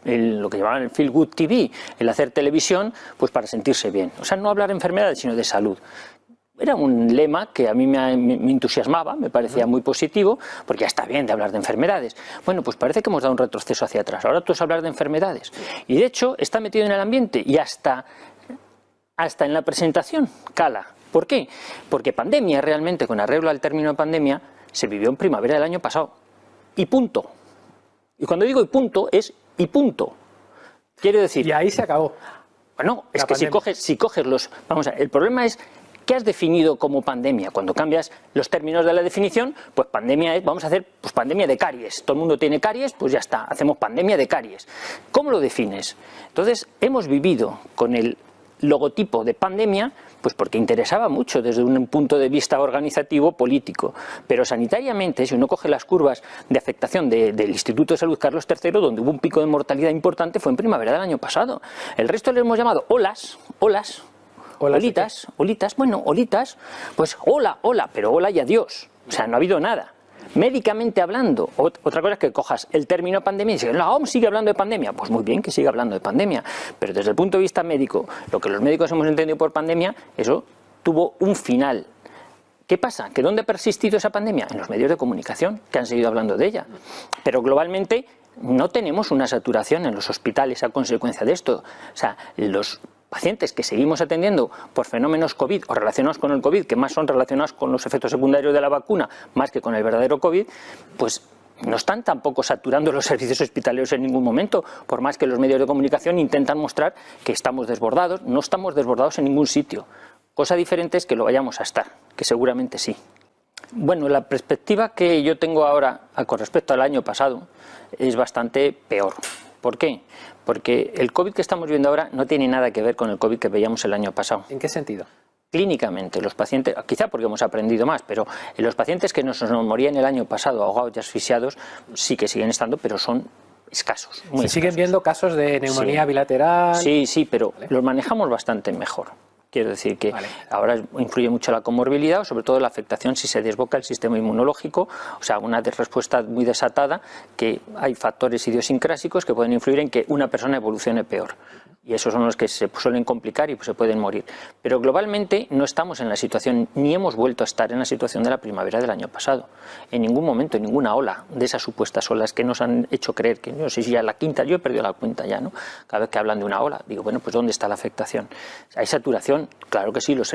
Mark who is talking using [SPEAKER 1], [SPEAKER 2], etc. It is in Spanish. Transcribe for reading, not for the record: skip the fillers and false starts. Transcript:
[SPEAKER 1] lo que llamaban el Feel Good TV, el hacer televisión, pues para sentirse bien. O sea, no hablar de enfermedades, sino de salud. Era un lema que a mí me entusiasmaba, me parecía muy positivo, porque ya está bien de hablar de enfermedades. Bueno, pues parece que hemos dado un retroceso hacia atrás. Ahora tú es hablar de enfermedades. Y de hecho está metido en el ambiente y hasta en la presentación cala. ¿Por qué? Porque pandemia realmente, con arreglo al término pandemia, se vivió en primavera del año pasado. Y punto. Y cuando digo y punto, es y punto. Quiero decir...
[SPEAKER 2] Y ahí se acabó.
[SPEAKER 1] Bueno, es que si coges los... Vamos a ver, el problema es... ¿Qué has definido como pandemia? Cuando cambias los términos de la definición, pues pandemia es, vamos a hacer pues pandemia de caries. Todo el mundo tiene caries, pues ya está, hacemos pandemia de caries. ¿Cómo lo defines? Entonces, hemos vivido con el logotipo de pandemia, pues porque interesaba mucho desde un punto de vista organizativo político, pero sanitariamente, si uno coge las curvas de afectación del Instituto de Salud Carlos III, donde hubo un pico de mortalidad importante, fue en primavera del año pasado. El resto le hemos llamado olas, olitas, bueno, olitas, pues hola, pero hola y adiós. O sea, no ha habido nada. Médicamente hablando, otra cosa es que cojas el término pandemia y dices, la OMS sigue hablando de pandemia. Pues muy bien que siga hablando de pandemia, pero desde el punto de vista médico, lo que los médicos hemos entendido por pandemia, eso tuvo un final. ¿Qué pasa? ¿Que dónde ha persistido esa pandemia? En los medios de comunicación, que han seguido hablando de ella. Pero globalmente no tenemos una saturación en los hospitales a consecuencia de esto. O sea, los pacientes que seguimos atendiendo por fenómenos COVID o relacionados con el COVID, que más son relacionados con los efectos secundarios de la vacuna, más que con el verdadero COVID, pues no están tampoco saturando los servicios hospitalarios en ningún momento, por más que los medios de comunicación intentan mostrar que estamos desbordados. No estamos desbordados en ningún sitio. Cosa diferente es que lo vayamos a estar, que seguramente sí. Bueno, la perspectiva que yo tengo ahora con respecto al año pasado es bastante peor. ¿Por qué? Porque el COVID que estamos viendo ahora no tiene nada que ver con el COVID que veíamos el año pasado.
[SPEAKER 2] ¿En qué sentido?
[SPEAKER 1] Clínicamente, los pacientes, quizá porque hemos aprendido más, pero los pacientes que nos morían el año pasado ahogados y asfixiados sí que siguen estando, pero son escasos.
[SPEAKER 2] Se siguen viendo casos de neumonía bilateral.
[SPEAKER 1] Sí, pero los manejamos bastante mejor. Quiero decir que ahora influye mucho la comorbilidad, o sobre todo la afectación si se desboca el sistema inmunológico, o sea, una respuesta muy desatada, que hay factores idiosincrásicos que pueden influir en que una persona evolucione peor. Y esos son los que se suelen complicar y pues se pueden morir. Pero globalmente no estamos en la situación, ni hemos vuelto a estar en la situación de la primavera del año pasado. En ningún momento, en ninguna ola de esas supuestas olas que nos han hecho creer que, no sé si ya la quinta, yo he perdido la cuenta ya, ¿no? Cada vez que hablan de una ola, digo, bueno, pues ¿dónde está la afectación? ¿Hay saturación? Claro que sí, los